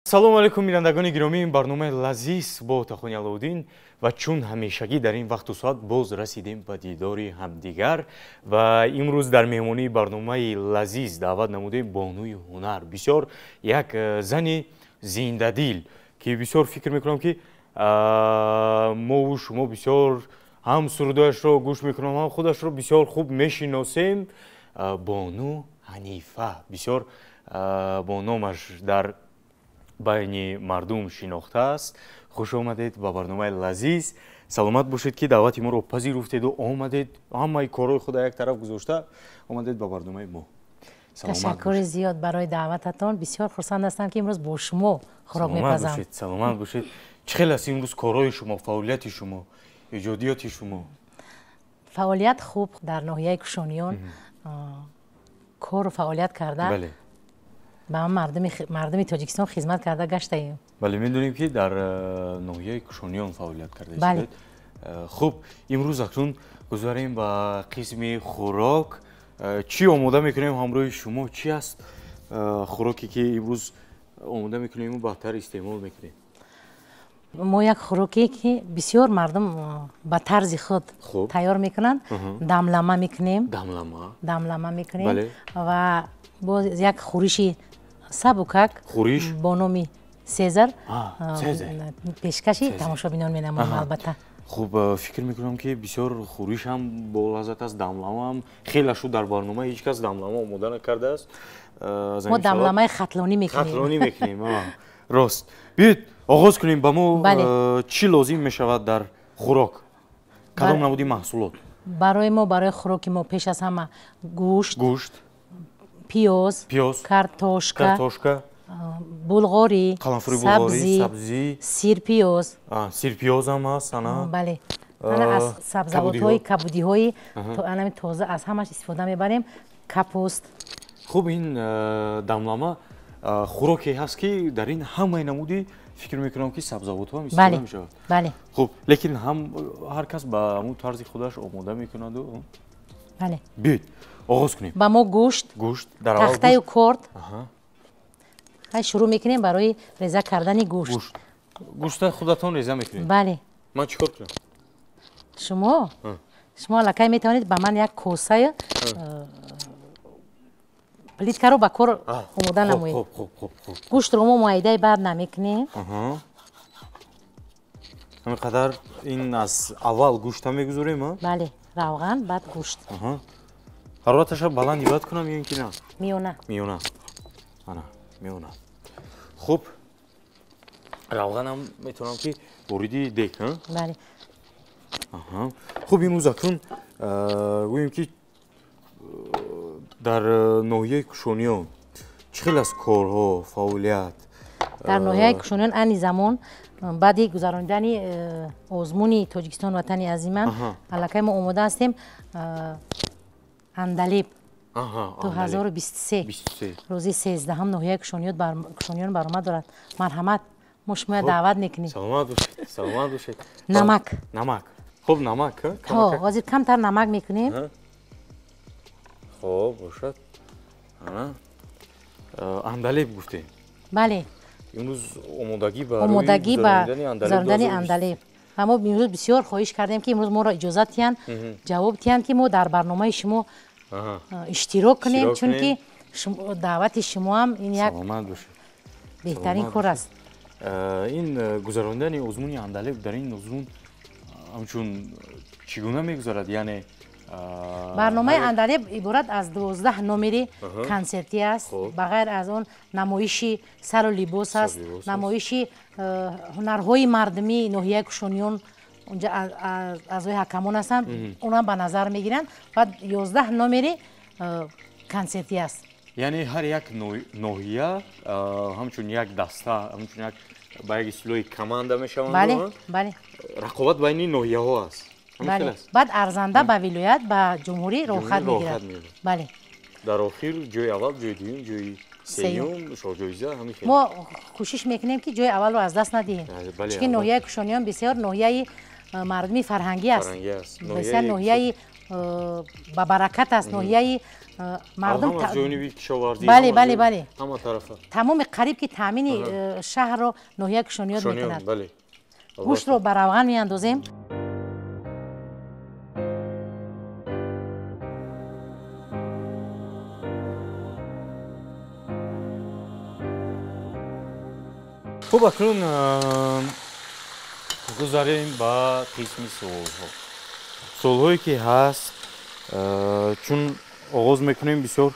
салому алейкум бинандагони гиромӣ, ин барномаи лазиз бо Тахони Алауддин ва чун ҳамешагӣ дар ин вақту соат боз расидем ба дидори ҳамдигар ва имрӯз дар меҳмонии барномаи лазиз даъват намудем бонуи ҳунар, бисёр як зани зиндадил ки бисёр фикр мекунам ки мо шумо бисёр ҳам сурдояшро гӯш мекунам, ҳам худашро бисёр хуб мешиносем. Бону Ҳанифа бисёр бо номаш дар байни мардум шинохта аст. хуш омадед ба барномаи лазиз. саломат бошед ки даъвати моро пазируфтеду омадед, ҳамаи корои худа як тараф гузошта омадед ба барномаи мо. ташаккури зиёд барои даъвататон. бисёр хурсанд ҳастам ки имрӯз бо шумо хӯрок мепазам. саломат бошед. чӣ хел аст имрӯз корои шумо, фаъолияти шумо, иҷодиёти шумо? фаъолият хуб дар ноҳияи Кушониён кору фаъолият карда ба мардуми Тоҷикистон хизмат карда гаштаем. бале, медонем ки дар ноҳияи Кушониён фаъолият кардаед. хуб, имрӯз акнун гузарем ба қисми хӯрок. чӣ омода мекунем ҳамроҳи шумо? чӣ аст хӯроке ки имрӯз омода мекунем баҳтар истеъмол мекунем? мо як хӯроке ки бисёр мардум ба тарзи худ тайёр мекунанд. Дамлама мекунем. Дамлама мекунем ва боз як хӯриши сабукак бо номи Сезар пешкаши тамошобинон менамоем. албатта хуб, фикр мекунам ки бисёр хӯришам болаззат аст, дамламаам хелашу дар барнома ҳеҷ кас дамлама омода накардааст. мо дамламаи хатлонӣ мекунем. рост. биёед оғоз кунем. ба мо чӣ лозим мешавад дар хӯрок? кадом намуди маҳсулот? барои мо, барои хӯроки мо пеш аз ҳама гӯшт, пиёз, картошка, булғорӣ, сабзӣ, сирпиёз. Сирпиёзам ҳаст? бале, ана аз сабзавотҳои кабудиҳои анами тоза аз ҳамаш истифода мебарем. Капуст. хуб, ин дамлама хӯроке ҳаст ки дар ин ҳамаи намуди фикр мекунам ки сабзавотҳо ҳам истифода мешавад. бале. хуб, лекин ҳар кас ба ҳамун тарзи худаш омода мекунаду. бале. биёед оғоз кунем. ба мо гӯшт, тахтаю корд шурӯъ мекунем барои реза кардани гӯшт. гӯшта худатон реза мекунед? бале. ман чӣ кор кунам? шумо аллакай метавонед ба ман як косаю плиткаро ба кор омода намоед. гӯштро мо муайдаи бад намекунем. ҳамин қадар ин аз аввал гӯшта мегузорем? бале, равған баъд гӯшт. ҳарораташа баланд ивад кунам ё ин ки на? миёна. миёна. хуб, равғанам метавонам ки вориди дег. бале. хуб, имрӯз акнун гӯем ки дар ноҳияи Кушониён чӣ хел аст корҳо, фаъолият? дар ноҳияи Кушониён айни замон баъди гузарондани озмуни Тоҷикистон ватани азиман аллакай мо омода ҳастем андалеб 2023 рӯзи 13 ноҳияи Кушониён баромад дорад. марҳамат, мо шумоя даъват мекунем. саломат бошед. намак. хуб, намак ҳозир камтар намак мекунем. хуб, бошад. андалеб гуфтем? бале. имрӯз омодагӣ ба гузарондани андалеб. ва мо имрӯз бисёр хоҳиш кардем ки имрӯз моро иҷозат диҳанд, ҷавоб диҳанд ки мо дар барномаи шумо иштирок кунем, чунки даъвати шумоам ин як беҳтарин кор аст. ин гузарондани озмуни андалеб дар ин озмун ҳамчун чӣ гуна мегузарад? яъне барномаи андалеб иборат аз 12 номери консертӣ аст. ба ғайр аз он намоиши сару либос аст, намоиши ҳунарҳои мардумии ноҳияи Кушониён. унҷа аъзои ҳакамон ҳастанд, онам ба назар мегиранд. ва 11 номери консертӣ аст. яъне ҳар як ноҳия ҳамчун як даста, ҳамчун як ба як истлоҳи команда мешаванд. бале. рақобат байни ноҳияҳо аст. баъд арзанда ба вилоят ба ҷумҳурӣ роҳхат мегирад. бале. дар охир ҷои аввал, ҷои дуюм, ҷои сеюм, шоҳҷоиза ҳамин хел. мо кӯшиш мекунем ки ҷои аввалро аз даст надиҳем, чунки ноҳияи Кушониён бисёр ноҳияи мардуми фарҳангӣ аст. бисёр ноҳияи ба баракат аст ноҳияи мардум ҳама ҷониби кишовардӣ бале бале бале ҳама тарафа тамоми қариб ки таъмини шаҳрро ноҳия кушониёт мекунад гӯштро ба равған меандозем хуб акнун гузарем ба қисми суолҳо суолҳое ки ҳаст чун оғоз мекунем бисёр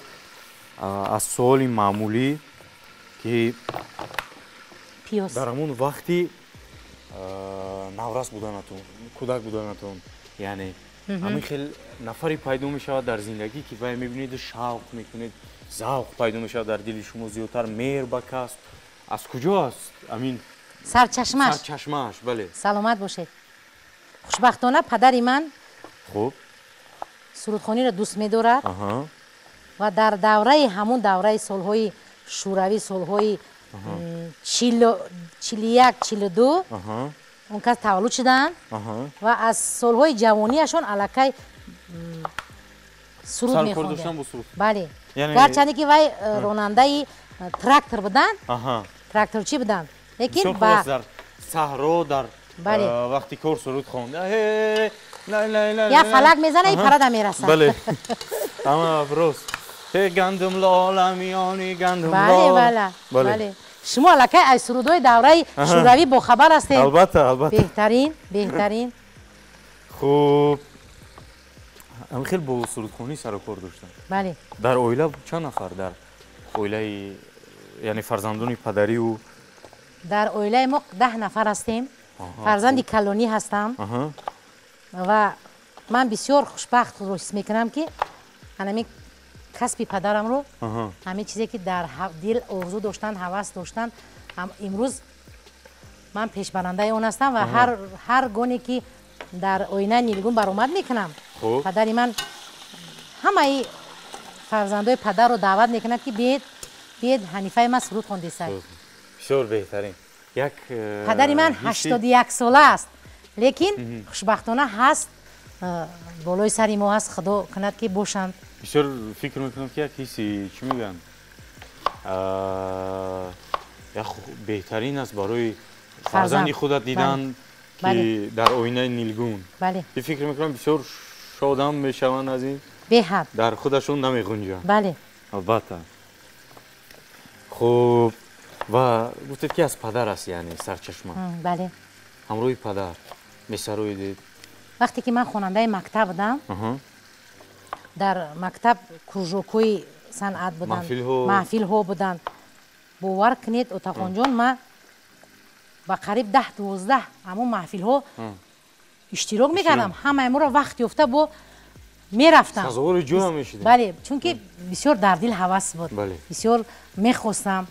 аз суоли маъмулӣ ки дар ҳамон вақти наврас буданатон кӯдак буданатон яъне ҳамин хел нафаре пайдо мешавад дар зиндагӣ ки вай мебинед шавқ мекунед завқ пайдо мешавад дар дили шумо зиёдтар меҳр ба касб аз куҷо аст амин сарчашмааш бале саломат бошед хушбахтона падари ман хуб сурудхониро дӯст медорад ва дар давраи ҳамон давраи солҳои шӯравӣ солҳои 41-42 он кас таваллуд шудаанд ва аз солҳои ҷавониашон аллакай суруд мехонданд бале гарчанде ки вай ронандаи трактор буданд тракторчӣ буданд лекин ба саҳро дар вақти кор суруд хонд як фалак мезана и парада мерасад бале ама рост гандум лола миёни гандум бале шумо аллакай аз сурудҳои давраи шӯравӣ бохабар ҳастед албатта беҳтарин хуб ам хел бо сурудхонӣ сару кор доштам бале дар оила чанд нафар дар оилаи яъне фарзандони падариву дар оилаи мо 10 нафар ҳастем фарзанди калонӣ ҳастам ва ман бисёр хушбахт худро ҳис мекунам ки ҳанамин касби падарамро ҳамин чизе ки дар дил орзу доштанд ҳавас доштанд имрӯз ман пешбарандаи он ҳастам ва ҳар гоне ки дар оинаи нилгун баромад мекунам падари ман ҳамаи фарзандои падарро даъват мекунад ки биед ҳанифаи ман суруд хондесай бисёр беҳтарин падари ман 81 сола аст лекин хушбахтона ҳаст болои сари мо ҳаст худо кунад ки бошанд бисёр фикр мекунам ки як ҳисси чӣ мегӯянд як беҳтарин аст барои фарзанди худат дидан ки дар оинаи нилгун ки фикр мекунам бисёр шодам мешаванд аз ин беҳад дар худашон намеғунҷанд бале албатта хуб ва гуфтед ки аз падар аст яъне сарчашма бале ҳамроҳи падар месароидед вақте ки ман хонандаи мактаб будам дар мактаб кружокҳои санъат буданд маҳфилҳо буданд бовар кунед отақонҷон ма ба қариб 10-12 ҳамон маҳфилҳо иштирок мекардам ҳамаи моро вақт ёфта бо мерафтам сазовори ҷоя мешидем бале чунки бисёр дар дил ҳавас буд бисёр мехостам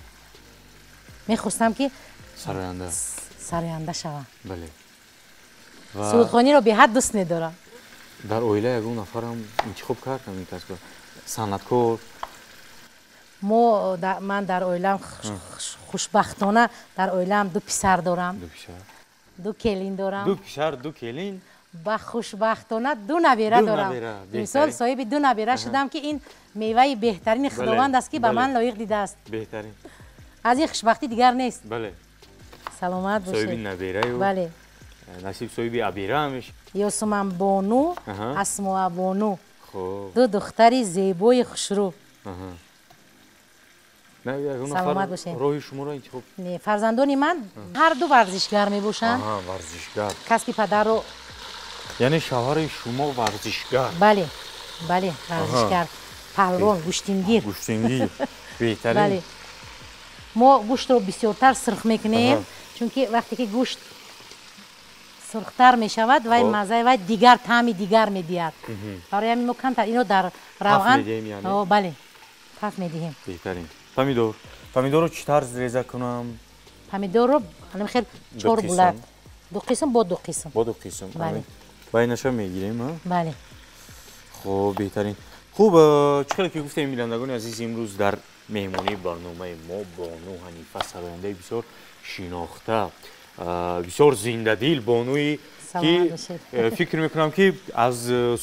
ки сароянда шавам сурудхониро беҳад дӯст медорам дар оила ягон нафарам интихоб кардам ин касба санъаткор ман дар оилаам хушбахтона дар оилаам 2 писар дорам 2 келин дорам 2 писар 2 келин ба хушбахтона 2 набера дорам имсол соҳиби 2 набера шудам ки ин меваи беҳтарини худованд аст ки ба ман лоиқ дидааст беҳтарин аз ин хушбахтӣ дигар нест бале саломат бошед соҳиби набераю бале насиб соҳиби абира мешавад ёсуман бону асмоа бону 2 духтари зебои хушрӯ саломат бошед роҳи шуморо интихоб фарзандони ман ҳар ду варзишгар мебошанд варзишгар касби падарро яъне шавҳари шумо варзишгар бале варзишгар паҳлвон гӯштингир беҳтарин мо гӯштро бисёртар сирх мекунем чунки вақте ки гӯшт сурхтар мешавад вай маззаи вай дигар таъми дигар медиҳад барои ҳамин мо камтар ино дар равған бале паф медиҳем беҳтарин помидорро чӣ тарз реза кунам помидорро хел 4 булак 2 қисм бо 2 қисм бо 2 қисм байнаша мегирем бале хуб беҳтарин хуб чӣ хеле ки гуфтем бинандагони азиз имрӯз дар меҳмонии барномаи мо бону ҳанифа сарояндаи бисёр шинохта бисёр зиндадил бонуи ки фикр мекунам ки аз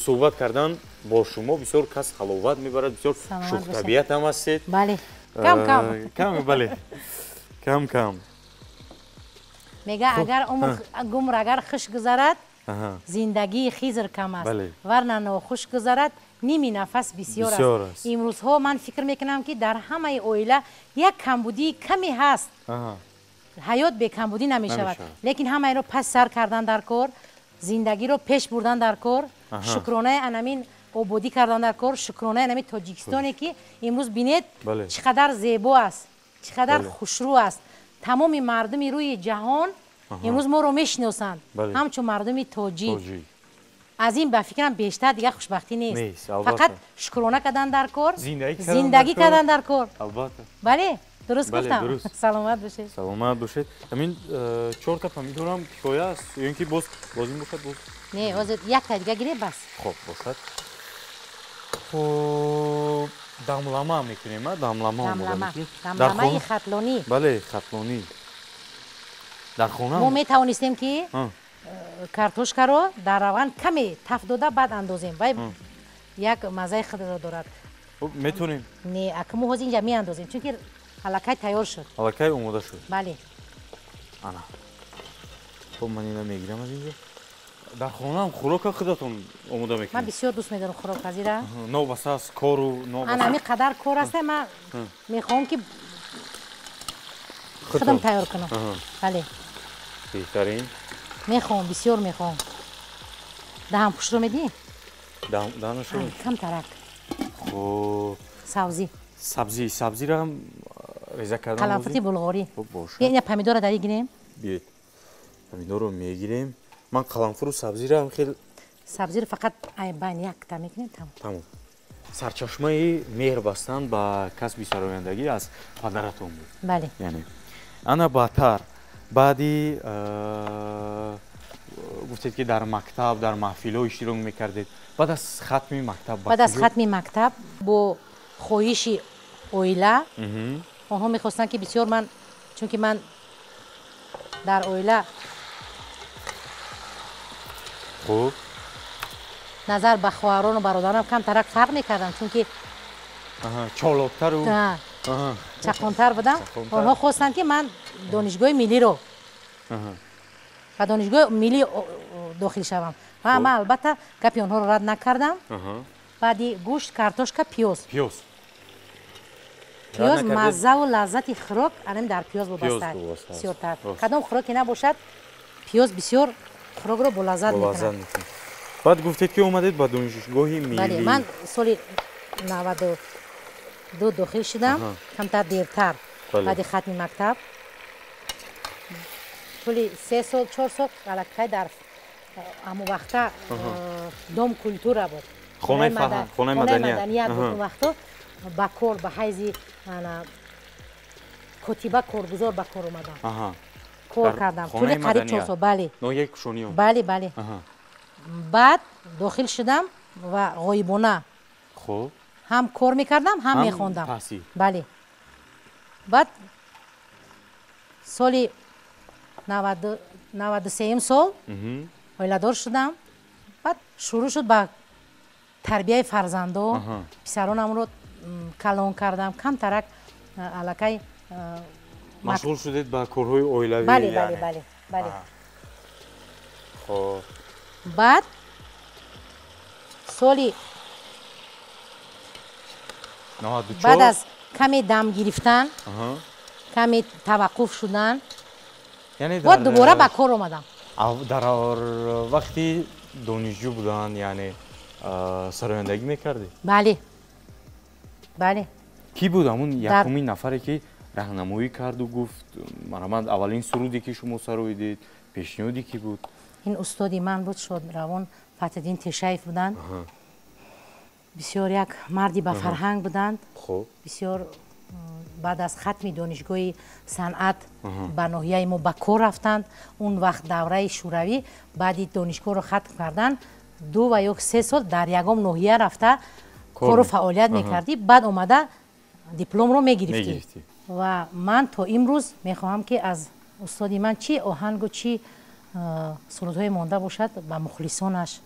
суҳбат кардан бо шумо бисёр кас ҳаловат мебарад, бисёр шухтабиат ҳам ҳастед. бале кам бале кам мега агар умр агар хуш гузарад зиндагии хизр кам аст, варна нохуш гузарад ними нафас бисёр аст. имрӯзҳо ман фикр мекунам ки дар ҳамаи оила як камбудии каме ҳаст. ҳаёт бекамбудӣ намешавад, лекин ҳамаеро пас сар кардан дар кор, зиндагиро пеш бурдан дар кор, шукронаи анамин ободӣ кардан дар кор, шукронаи анамин тоҷикистоне ки имрӯз бинед чӣ қадар зебо аст, чӣ қадар хушрӯ аст. тамоми мардуми рӯи ҷаҳон имрӯз моро мешиносанд ҳамчун мардуми тоҷик. аз ин ба фикрам бештар дигар хушбахтӣ нест. фақат шукрона кардан дар кор, зиндагӣ кардан дар кор. бале дуруст гуфтам. саломат бошед. саломат бошед. амин 4 та помидорам кифоя аст ё ин ки боз лозим бошад боз? не ҳозир якта дигар гиреб бас. хоб бошад. хоб дамлама мекунем, а дамламаи хатлонӣ. бале хатлонӣ. дар хона мо метавонистем ки картошкаро дар равған каме таф дода баъд андозем, вай як маззаи худро дорад. метонем? не акму ҳозир инҷа меандозем, чунки аллакай тайёр шуд. аллакай омода шуд. бале. ана. хоб ман ина мегирам аз инҷа. дар хонаам хӯрока худатон омода мекунед? ман бисёр дӯст медорам хӯрокпазира. новбаса аст кору анами қадар кор аст, ман мехоҳам ки худам тайёр кунам. бале. беҳтарин. мехоҳам, бисёр мехоҳам. даҳам пушро медиҳӣ? даҳанашо камтарак. хоб сабзиро реза кардан қаламфути булғорӣ. ина помидора дарӣ гирем? биед помидорро мегирем. ман қаламфуру сабзиро ҳам хел сабзиро фақат байн якта мекунем. тамом. сарчашмаи меҳр бастан ба касби сарояндагӣ аз падаратон буд. бале. яъне ана баъдтар баъди гуфтед ки дар мактаб дар маҳфилҳо иштирок мекардед. баъд аз хатми мактаб бо хоҳиши оила онҳо мехостанд ки бисёр ман чунки ман дар оила хуб назар ба хоҳарону бародарам камтарак фарқ мекардам, чунки чолоктару чақонтар будам. онҳо хостанд ки ман донишгоҳи миллиро ба донишгоҳи миллӣ дохил шавам. ва ман албатта гапи онҳоро рад накардам. баъди гӯшт, картошка, пиёз маззаву лаззати хӯрок анам дар пиёз вобастааст. бисёртар кадом хӯроке набошад пиёз бисёр хӯрокро болаззат мекунад. баъд гуфтед ки омадед ба донишгоҳи миллӣ. бале, ман соли 92 дохил шудам, камтар дертар баъди хатми мактаб. соли 3 сол 4 сол аллакай дар ҳамон вақта дом культура буд. хонаи маданият буд. он вақто ба кор ба ҳайзи котиба коргузор ба кор омадам. кор кардам тӯли қариб 4 сол. бале. ноҳияи кушониён. бале. баъд дохил шудам ва ғоибона хуб ҳам кор мекардам, ҳам мехондам. бале. баъд соли 93 сол оиладор шудам. баъд шурӯъ шуд ба тарбияи фарзандон. писаронамро калон кардам. камтарак аллакай машғул шудед ба корҳои оилавӣ. бале. хоб баъд соли баъд аз каме дам гирифтан, каме таваққуф шудан, бод дубора ба кор омадам. дар вақти донишҷӯ будан, яъне сарояндагӣ мекардед? бале. ки буд ҳамун якумин нафаре ки раҳнамоӣ карду гуфт марамад аввалин суруде ки шумо сароидед, пешниҳоде ки буд? ин устоди ман буд, шодравон Фатҳиддин Тишаев буданд. бисёр як марди ба фарҳанг буданд. бисёр баъд аз хатми донишгоҳи санъат ба ноҳияи мо ба кор рафтанд. он вақт давраи шӯравӣ баъди донишгоҳро хатм кардан 2 ва ё 3 сол дар ягон ноҳия рафта кору фаъолият мекардӣ. баъд омада дипломро мегирифтӣ. ва ман то имрӯз мехоҳам ки аз استادی من چی آهنگ و چی سرودهای مانده باشد به مخلصانش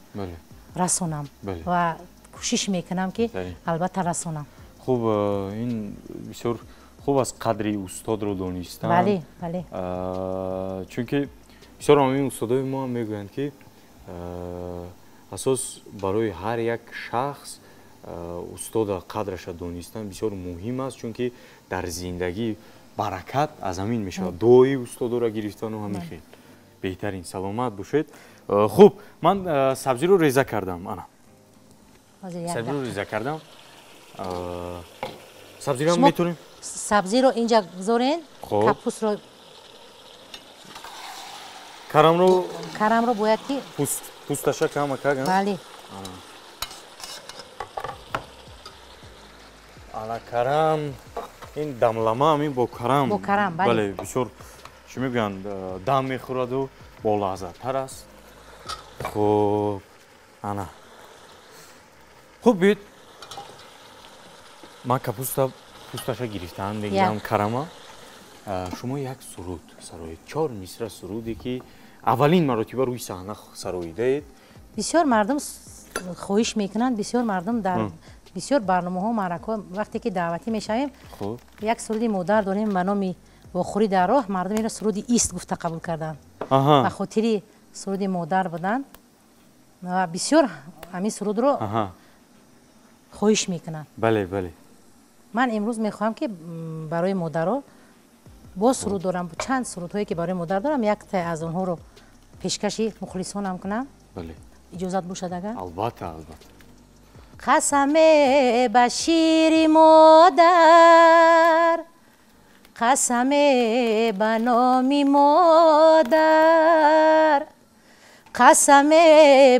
رسونم و کوشش میکنم که البته رسونم. خوب این بسیار خوب از قدری استاد رو دانستن. بله بله. چون که بسیار همین استادای ما میگویند که اساس برای هر یک شخص استاد قدرش دانستن بسیار مهم است، چون که در زندگی برکت از همین میشه. دوی استاد را گرفتن و همین خیلی بهترین. سلامت باشید. خوب من سبزی رو ریزه کردم. انا سبزی رو ریزه کردم. سبزی رو هم میتونیم سبزی رو اینجا بذارین. کپوس رو کرم رو باید که پوستش کم کردم. بله. انا کرم این دملمه همین با کرم بله بسیار چی میگن دم میخورد و با لذت تر است. خوب انا خوب بید من پوستش گرفتم میگم کرما. شما یک سرود سرای 4 مصرع سرودی که اولین مرتبه روی صحنه سراییدید. بسیار مردم خواهش میکنند، بسیار مردم در بسیار برنامه ها معرکه وقتی که دعوتی میشویم یک سرودی مادر داریم به نام واخوری در راه. مردم این سرودی ایست گفته قبول کردن و خاطری سرودی مادر بودن و بسیار همین سرود رو خواهش میکنن. بله بله. من امروز میخواهم که برای مادرها با سرود دارم، چند سرود هایی که برای مادر دارم، یک تا از اونها رو پیشکشی مخلصانم کنم. بله اجازت باشد اگر؟ البته. قسم به شیر مادر، قسم به نام مادر، قسم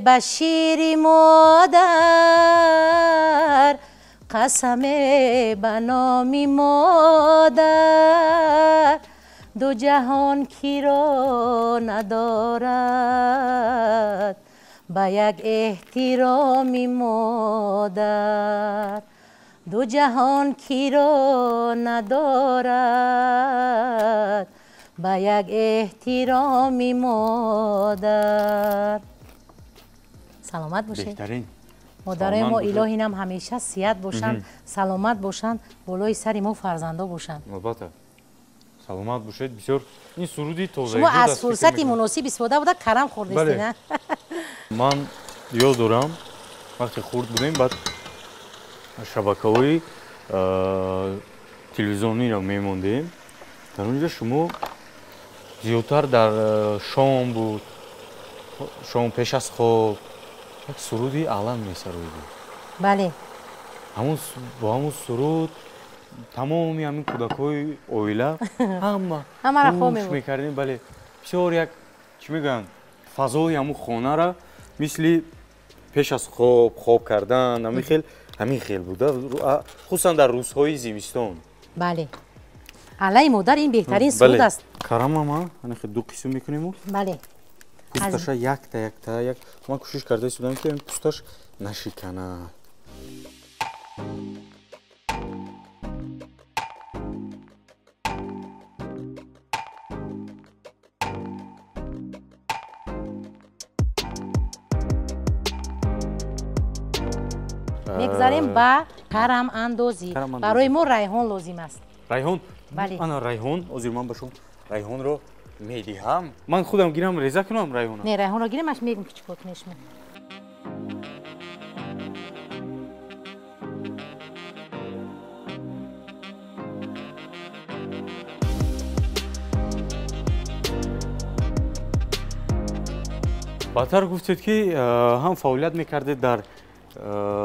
به شیر مادر، قسم به نام مادر، دو جهان کی را ندارد با یک احترام مادر، دو جهان کی را ندارد با یک احترام مادر. سلامت باشید. بهترین مادرای ما الهی هم همیشه صحت باشند، سلامت باشند، بالای سر ما فرزندا باشند. البته. سلامت باشید. بسیار این سرودی توضیح شما از فرصتی مناسب استفاده بوده کرم خوردید نه؟ من یاد دارم وقتی خورد بودیم بعد شبکه‌های تلویزیونی را میموندیم. در اونجا شما زیادتر در شام بود، شام پیش از خواب یک سرودی علم می‌سرودید. بله. با همون سرود تمامی همین کودکای اویله همه را خواب میکردیم. بله بسیار یک چی میگن فضای همون خانه را مثل پیش از خواب کردن همین خیل بوده، خصوصا در روزهای زمستان. بله. علی مادر این بهترین سرود است. کرم ما خیلی دو قسم میکنیم. بله. پوستش یک تا ما کوشش کرده بودم که پوستش نشکنه. میگذاریم با کرم اندازی. برای ما ریحان لازم است. ریحان؟ بله. انا ریحان من باشم ریحان رو میدیم. من خودم گیرم ریزه کنم ریحان. نه ریحان رو گیرم اش میگم که چیکار کنیش. بعدتر گفتید که هم فعالیت میکردید در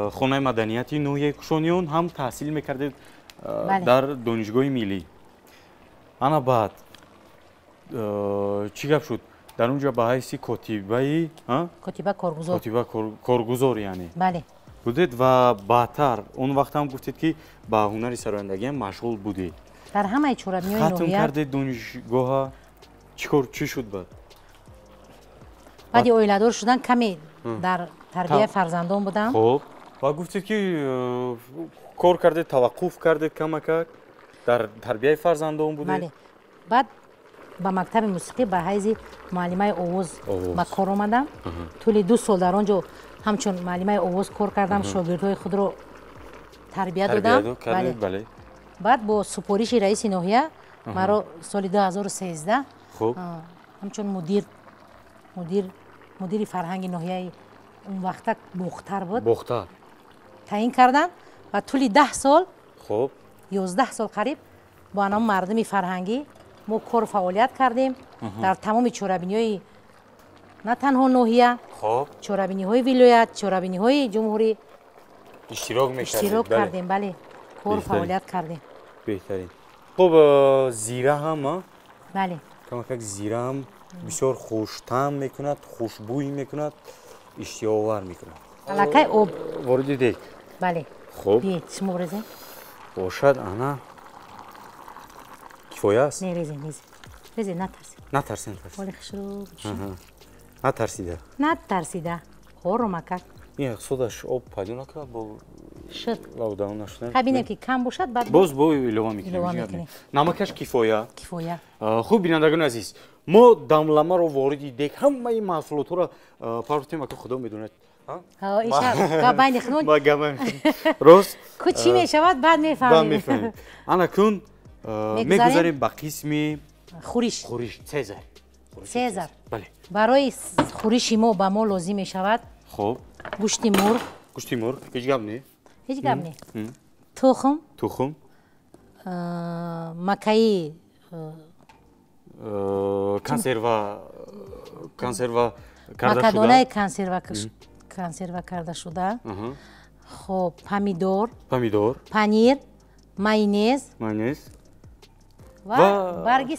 خانه مدنیتی نوی کشانیان، هم تحصیل میکردید در دانشگاه ملی. انا بعد چی گپ شد؟ در اونجا به حیث کاتبه کارگزار یعنی بله بودید و بعدتر اون وقت هم گفتید که با هنر سرایندگی هم مشغول بودید. در همه چورت میای نویت ختم کردید دانشگاه. چی شد بعد؟ بعدی اویلادور شدن کمی در تربیه فرزندان بودم. خب و گفتید که کار کردید، توقف کردید کمک در تربیه فرزندان بودید. بله. بعد ба мактаби мусиқӣ ба ҳайзи муаллимаи овоз ба кор омадам. тӯли 2 сол дар он ҷо ҳамчун муаллимаи овоз кор кардам, шогирдҳои худро тарбия додам. баъд бо супориши раиси ноҳия маро соли 2013 ҳамчун мудири фарҳанги ноҳияи он вақта бохтар буд таъин кардам ва тӯли 10 сол 11 сол қариб бо анам мардуми фарҳангӣ мо кору фаъолият кардем дар тамоми чорабиниҳои на танҳо ноҳия, чорабиниҳои вилоят, чорабиниҳои ҷумҳурӣ иштирок кардем. бале кору фаъолият кардем. беҳтарин. хуб зира ҳам бале камакак зира ҳам бисёр хуштаъм мекунад, хушбӯй мекунад, иштиҳовар мекунад. аллакай об вориди дек. бале хуб биед шумо резем бошад. ана кифоя аст. не резем натарсед натарсида хоромакак содаш об пайдо накард бо лавдаон наштан кабинем ки кам бошад баъд боз бо илова мекунем. намакаш кифоя. хуб бинандагони азиз, мо дамламаро вориди дек ҳамаи маҳсулотҳоро партия мака худо медонад. рост ку чӣ мешавад баъд мефаҳмем. ана кун мегузарем ба қисми хӯриш. сезар бале барои хӯриши мо ба мо лозим мешавад хуб гӯшти мурғ ҳеҷ гап не тухм макаи макадонаи консерва карда шуда, хоб помидор, панир, майонез ва барги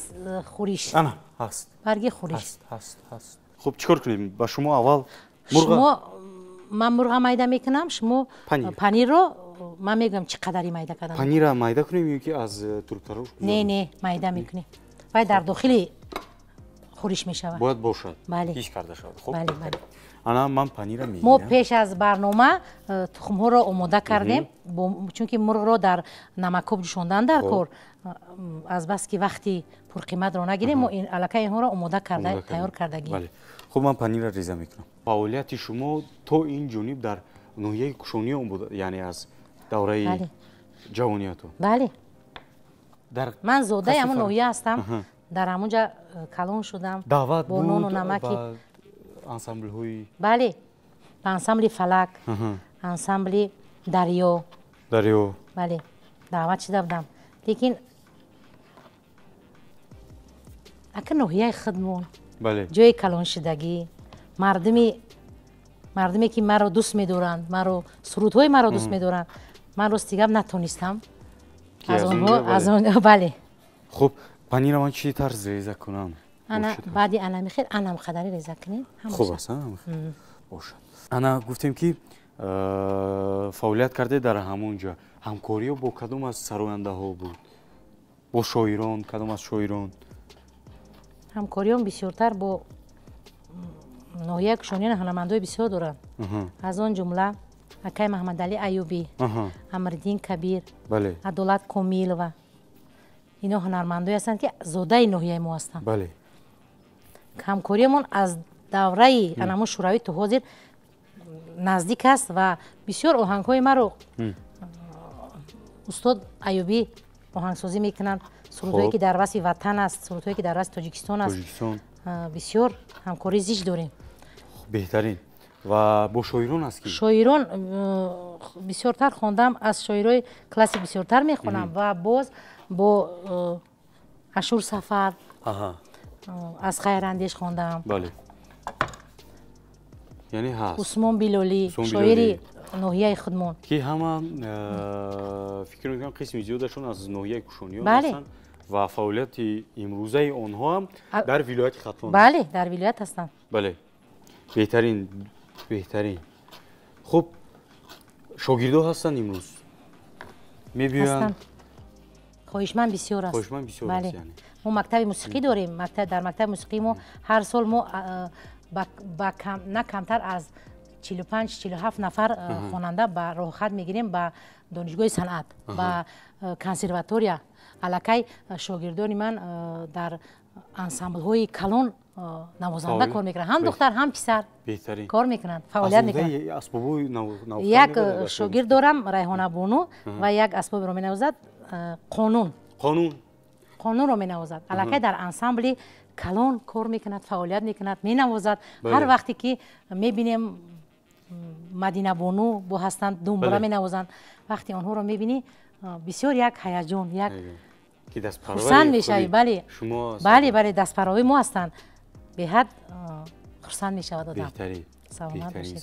хӯриш. ана ҳаст барги хӯриш. хуб чӣ кор кунем? ба шумо аввал ман мурға майда мекунам, шумо панирро ман мегӯям чӣ қадари майда кардам. панирро майда кунем ё ки аз турктарош? не майда мекунем. вай дар дохили хӯриш мешавад. бояд бошад. бале пиш карда шавад. хуб бале ана ман панирро мегӯям. мо пеш аз барнома тухмҳоро омода кардем, чунки мурғро дар намакоб ҷӯшондан дар кор аз бас ки вақти пурқиматро нагирем, мо аллакай инҳоро омода карда тайёр карда гирем. хуб ман панирро реза мекунам. фаъолияти шумо то ин ҷониб дар ноҳияи кушониён буд, яъне аз давраи ҷавониятон? бале ман зодаи ҳамон ноҳия ҳастам. дар ҳамонҷа калон шудам бо нону намаки ансамблҳои бале ба ансамбли фалак, ансамбли дарё бале даъват шуда будам. лекин ака ноҳияи худмон ҷои калоншудагӣ, мардуме ки маро дӯст медоранд, маро сурудҳои маро дӯст медоранд, ман рости гап натонистам аз онҳо. бале хуб панирро ман чӣ тарз реза кунам? ана баъди анамихел анам қадари реза кунем. хуб аст. бошад. ана гуфтем ки фаъолият карде дар ҳамон ҷо. ҳамкориё бо кадом аз сарояндаҳо буд? бо шоирон? кадом аз шоирон? ҳамкориён бисёртар бо ноҳияи кушониён ҳунармандои бисёр доранд. аз он ҷумла акай маҳмадалӣ айюбӣ, амриддин кабир, адолат комилова, ино ҳунармандое ҳастанд ки зодаи ноҳияи мо ҳастанд. ҳамкориямон аз давраи анамон шӯравӣ то ҳозир наздик аст ва бисёр оҳангҳои маро устод айюбӣ оҳангсозӣ мекунанд. сурудҳое ки дар васфи ватан аст, сурудҳое ки дар васфи тоҷикистон аст. бисёр ҳамкорӣ зич дорем. беҳтарин. ва бо шоирон аст ки шоирон бисёртар хондам, аз шоирҳои классик бисёртар мехонам ва боз бо ашур сафар, аз хайрандеш хондам. яъне ҳаст усмон билолӣ, шоири ноҳияи худмон ки ҳама фикр мекунам қисми зиёдашон аз ноҳияи кушониён ҳастанд ва фаъолияти имрӯзаи онҳо ҳам дар вилояти хатлон. бале дар вилоят ҳастанд. бале беҳтарин. хуб шогирдо ҳастанд имрӯз? мебиёянд? хоҳишманд бисёр аст. бале мо мактаби мусиқӣ дорем. дар мактаби мусиқӣ мо ҳар сол мо на камтар аз 45-47 нафар хонанда ба роҳхат мегирем ба донишгоҳи санъат, ба консерватория, аллакай шогирдони ман дар ансамблҳои калон навозанда кор мекунанд. Ҳам духтар, ҳам писар кор мекунанд, фаъолият мекунанд. Як шогирд дорам, Райҳона Бону, ва як асбоберо менавозад қонунро менавозад. Аллакай дар ансамбли калон кор мекунад, фаъолият мекунад, менавозад. Ҳар вақте ки мебинем Мадина Бону бо ҳастанд, думбура менавозанд, вақте онҳоро мебинӣ бисёр як ҳаяҷон, як хурсанд мешавӣ. Бале, дастпаровии мо ҳастанд. Беҳад хурсанд мешавад одам.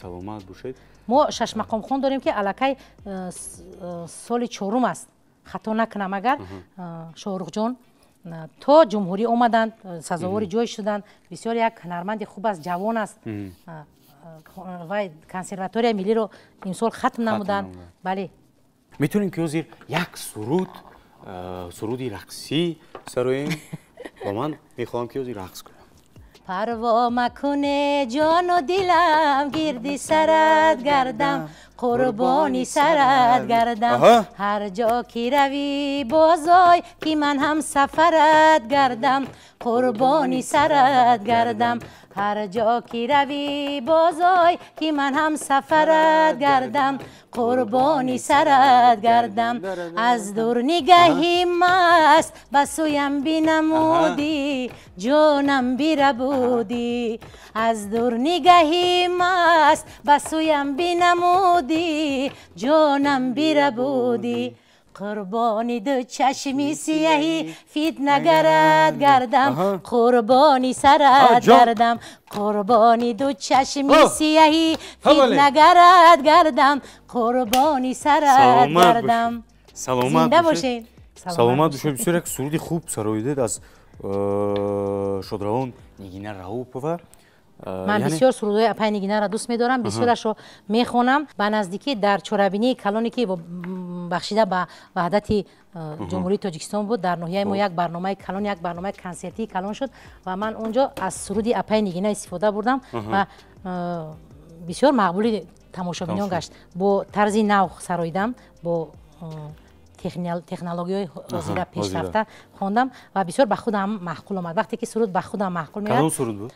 Саломат бошед. Мо Шашмақомхон дорем ки аллакай соли 4 аст. Хато накунам, агар Шоҳрухҷон то ҷумҳурӣ омаданд, сазовори ҷой шуданд. Бисёр як ҳунарманди хуб аст, ҷавон аст. Вай консерваторияи миллиро имсол хатм намуданд. Бале. Метавонем ки ҳозир як суруди рақсӣ сароем. Ба ман мехоҳам ки ҳозир рақс кунам. Парво макуне ҷону дилам, гирди сарат гардам, қурбони сарат гардам. Ҳар ҷо ки равӣ бозой, ки ман ҳам сафарат гардам, қурбони сарат гардам. ҳар ҷо ки равӣ бозой, ки ман ҳам сафарат гардам, қурбони сарат гардам. аз дур нигаҳӣ маст ба сӯям бинамудӣ, ҷонам бирабудӣ. аз дур нигаҳӣ маст ба сӯям бинамудӣ, ҷонам бирабудӣ. قربانی دو چشمی سیاهی فتنه گرد گردم، قربانی سرت گردم. قربانی دو چشمی سیاهی فتنه گرد گردم، قربانی سرت گردم. زنده باشین. سلامت باشید. بسیار یک سرودی خوب سراییده از شادروان نیگینه راوپова. من بسیار سرودهای اپای نیگینه را دوست می‌دارم، بسیارش رو می‌خوانم. به نزدیکی در چورابینی کلونی که بخشیده به وحدت جمهوری تاجیکستان بود، در ناحیه ما یک برنامه کلون، یک برنامه کنسرتی کلون شد و من اونجا از سرودی اپای نیگینه استفاده بردم و بسیار مقبولی تماشابینان گشت. با طرز نو سراییدم، با تکنولوژی حاضر پیشرفته خواندم و بسیار به خودم معقول آمد. وقتی که سرود به خودم معقول میاد. کدام سرود بود؟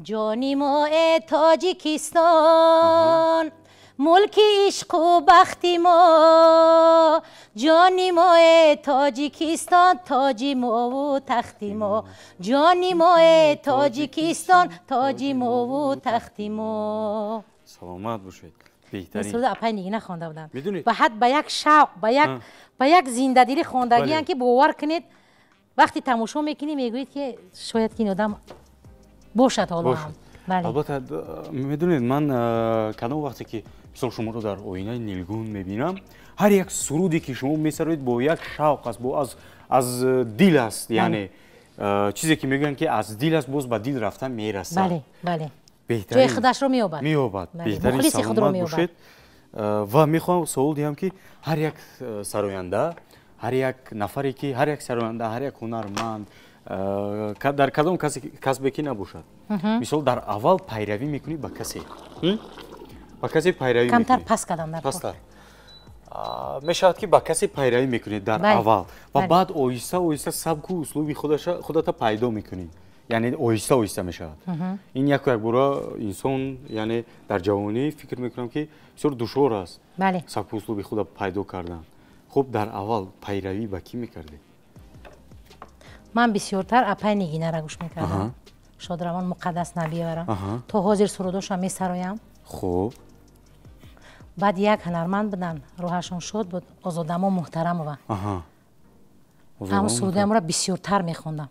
جانی ما تاجیکستان، ملک عشق و بختی ما. جانی ما تاجیکستان، تاجی ما و تختی ما. جانی ما تاجیکستان، تاجی ما و تختی ما. سلامت باشید. بهترین سرود اپای نیگینه خوانده بودم. بعد به یک شوق، به یک زنده‌دلی خواندگی ان که باور کنید وقتی تماشا میکنید میگویید که شاید که این آدم باشد حالا هم. البته میدونید من کدام وقتی که مثلا شما رو در آینه نیلگون میبینم، هر یک سرودی که شما میسرید با یک شوق است، با از دل است. یعنی چیزی که میگن که از دل است، باز به دل رفتن میرسه. بله. بهترین جای خودش رو مییابد. بهترین سلامت باشید. و میخوام سوال دیم که هر یک سراینده، هر یک نفری که هر یک سراینده، هر یک هنرمند در کدام کسبی که نباشد، مثال در اول پیروی میکنی با کسی، با کسی پیروی میکنی کمتر پس قدم نرفت. میشود که با کسی پیروی میکنی در اول و بعد آهسته آهسته سبک و اسلوب خودت پیدا میکنی. یعنی آهسته آهسته میشود. این یک بار انسان یعنی در جوانی فکر میکنم که بسیار دشوار است سبک و اسلوب خود پیدا کردن. خب در اول پیروی با کی میکردی؟ من بسیارتر اپای نیگینه را گوش میکردم. شادروان مقدس نبیاره تا حاضر سروداشم میسرایم. خوب. بعد یک هنرمند بودن روحشون شد بود، آزادما محترم و همون سرودم را بسیارتر میخوندم.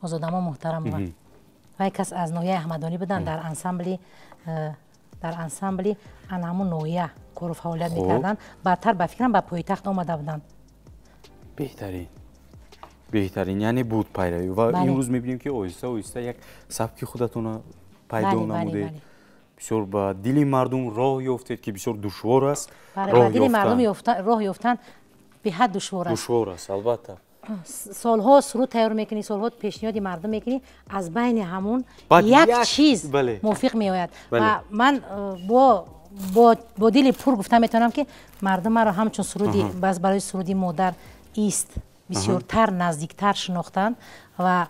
آزادما محترم و یک کس از نویه احمدانی بودن در انسامبلی همون نویه کار و فعالیت میکردن. بعدتر به فکرم به پایتخت آمده بودن. بهترین یعنی بود پیروی و امروز میبینیم که آهسته آهسته یک سبک خودتون پیدا نموده. بسیار با دل مردم راه یافتید که بسیار دشوار است. با دل مردم راه یافتن به حد دشوار است. دشوار است البته. سالها سرود تیار میکنی، سالها پیشنهاد مردم میکنی، از بین همون یک چیز موفق میآید. و من با دل پر گفتم میتونم که مردم را همچون سرودی برای سرودی مادر ایست بسیارتر نزدیکتر شناختند و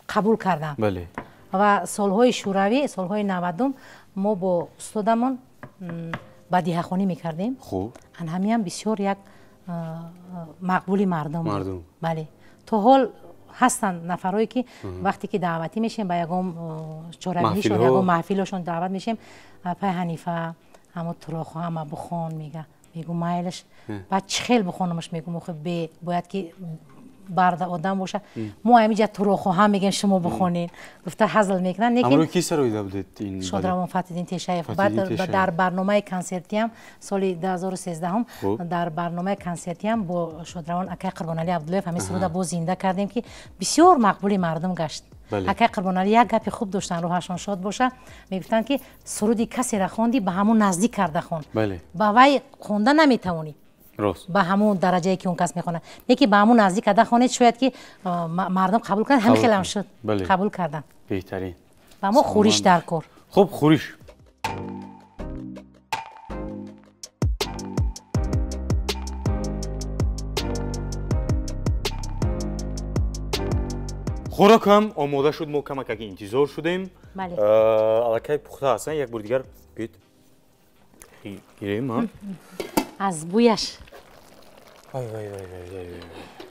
قبول کردند. بله. و سالهای شوروی سالهای 90 ما با استادمون بدیهه‌خوانی میکردیم. خوب. همین هم بسیار یک مقبولی مردم. بله. تا حال هستند نفرایی که وقتی که دعوتی میشیم به یگام چهارره‌ایشون یگام محفلشون دعوت میشیم پای حنیفه همون تراخو همه بخون میگم مایلش بعد چه خیلی بخونمش میگم خب باید که برده آدم باشه ما همینجا تراخو هم میگیم شما بخونین گفته هزل میکنن لیکن امروز کی سرویده بودید این شادروان فتح‌الدین تیشایف بعد در برنامه کنسرتی هم سال 2013 هم در برنامه کنسرتی هم با شادروان اکای قربانعلی عبدالله همین سرود با زنده کردیم که بسیار مقبولی مردم گشت. اکای قربانعلی یک گپی خوب داشتن روحشان شاد باشه میگفتن که سرودی کسی را خوندی به همون نزدیک کرده خون با وی خونده نمیتونی به همون درجه‌ای که اون کس میخونه یکی به همون نزدیک کرده خونه شاید که مردم قبول کردن همین خیلی هم شد قبول کردن بهترین و ما خورش در کار. خب خورش خوراک هم آماده شد ما کمک اگه انتظار شدیم الکای پخته هستن یک بار دیگر بیت گیریم از بویش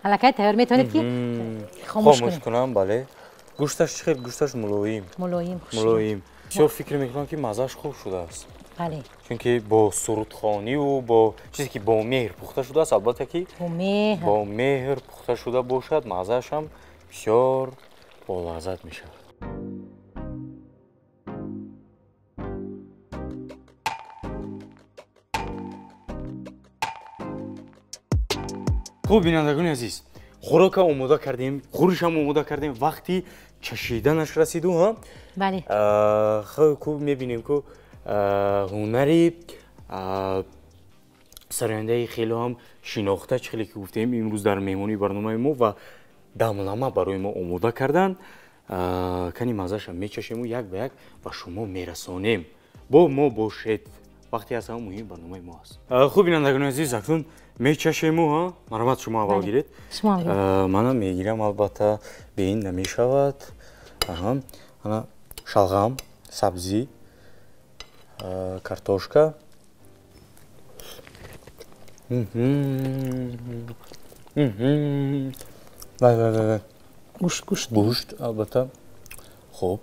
الکای تیار میتونید که خاموش کنم. بله گوشتش خیلی گوشتش ملایم بسیار فکر میکنم که مزهش خوب شده است. بله چون که با سرودخوانی و با چیزی که با مهر پخته شده است البته که با مهر پخته شده باشد مزهش هم بسیار با لذت میشه. خوب بینندگان عزیز خوراک آماده کردیم خورش هم آماده کردیم وقتی چشیدنش رسیدو بله خوب میبینیم که هنری سراینده خیلی هم شناخته خیلی که گفتیم امروز در مهمانی برنامه ما و دمنامه برای ما آماده کردن کنی مزهش هم میچشیم و یک به یک و شما میرسانیم با ما باشید وقتی از هم مهم برنامه ما است. خوب بینندگان عزیز اکنون میچشیم و مرحمت شما اول گیرید منم میگیرم البته به این نمیشود شلغم سبزی کارتوشکا بله گوشت البته خوب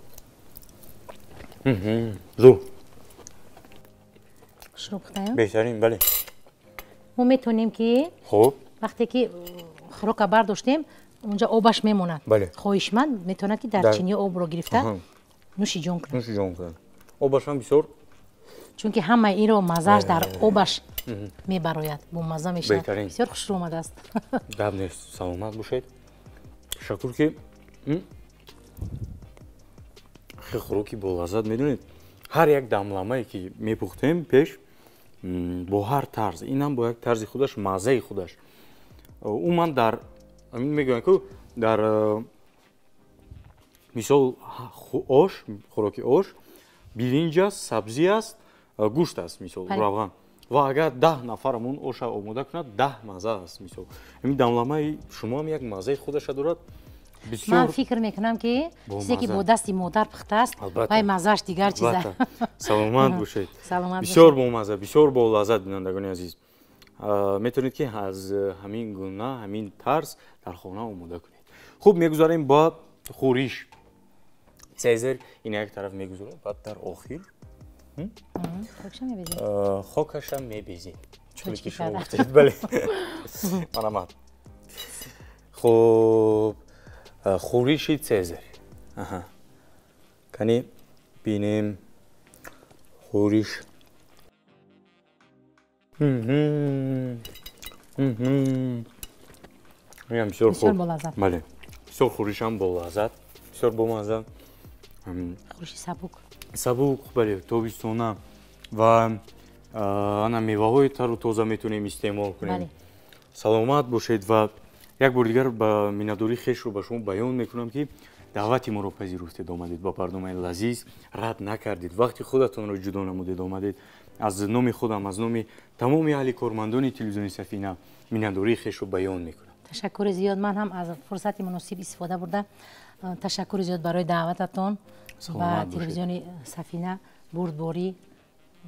زو شروع کنیم بهترین. بله ما میتونیم که خوب وقتی که خوراک برداشتیم اونجا آبش میموند خواهشمند میتونه که در چینی آب رو گرفته نوش جان کنه آبش هم بسیار چون که همه این رو مزهش در آبش میبراید با مزه میشه بسیار خوش اومده است. گپ نیست سلامت باشید شکر که خیلی خوراکی با لذت میدونید هر یک دملمه‌ای که میپختیم پیش با هر طرز این هم با یک طرز خودش مزه خودش اون من در میگم که در مثال آش خوراکی آش برنج است سبزی است گوشت است مثال روغن و اگر 10 نفرمون آش آماده کنند 10 مزه است مثال این دملمه شما هم یک مزه خودش دارد. من فکر میکنم که چیزی که با دستی مادر پخته است و مزهش دیگر چیزه. سلامت باشید بسیار با مزه بسیار با لذت بینندگان عزیز میتونید که از همین گونه همین طرز در خانه آماده کنید. خوب میگذاریم با خورش سیزر این یک طرف میگذاریم بعد در آخر خاکش هم میبیزیم چون که شما گفتید. بله منم خوب خورشی سیزر کنی بینیم خورش میگم بسیار خوب. بله بسیار خورش هم با لذت بسیار با مزه خورشی سبوک بله تابستانه و انا میوه های تر و تازه میتونیم استعمال کنیم. سلامت باشید و یک بار دیگر با مینادوری خیش رو به شما بیان میکنم که دعوتی ما رو پذیرفتید آمدید با برنامه لذیذ رد نکردید وقتی خودتون رو جدا نمودید آمدید از نام خودم از نام تمام اهل کارمندان تلویزیون سفینه مینادوری خیش رو بیان میکنم. ташаккури зиёд. Ман ҳам аз фурсати муносиб истифода бурда ташаккури зиёд барои даъвататон ба телевизиони Сафина бурдборӣ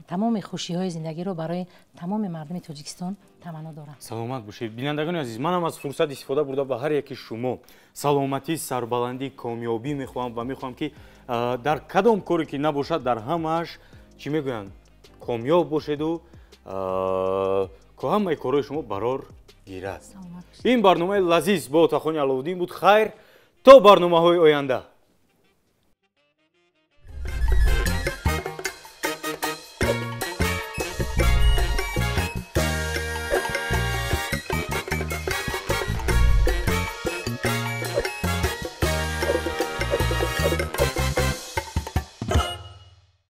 тамоми хушиҳои зиндагиро барои тамоми мардуми Тоҷикистон таманно дорам. Саломат бошед. Бинандагони азиз, манам аз фурсат истифода бурда ба ҳар яки шумо саломатӣ, сарбаландӣ, камёбӣ мехоҳам ва мехоҳам ки дар кадом коре ки набошад дар ҳамааш чӣ мегӯянд камёб бошеду ҳамаи корҳои шумо барор гирад. Ин барномаи лазиз бо Отахони Аловдин буд. Хайр, то барномаҳои оянда.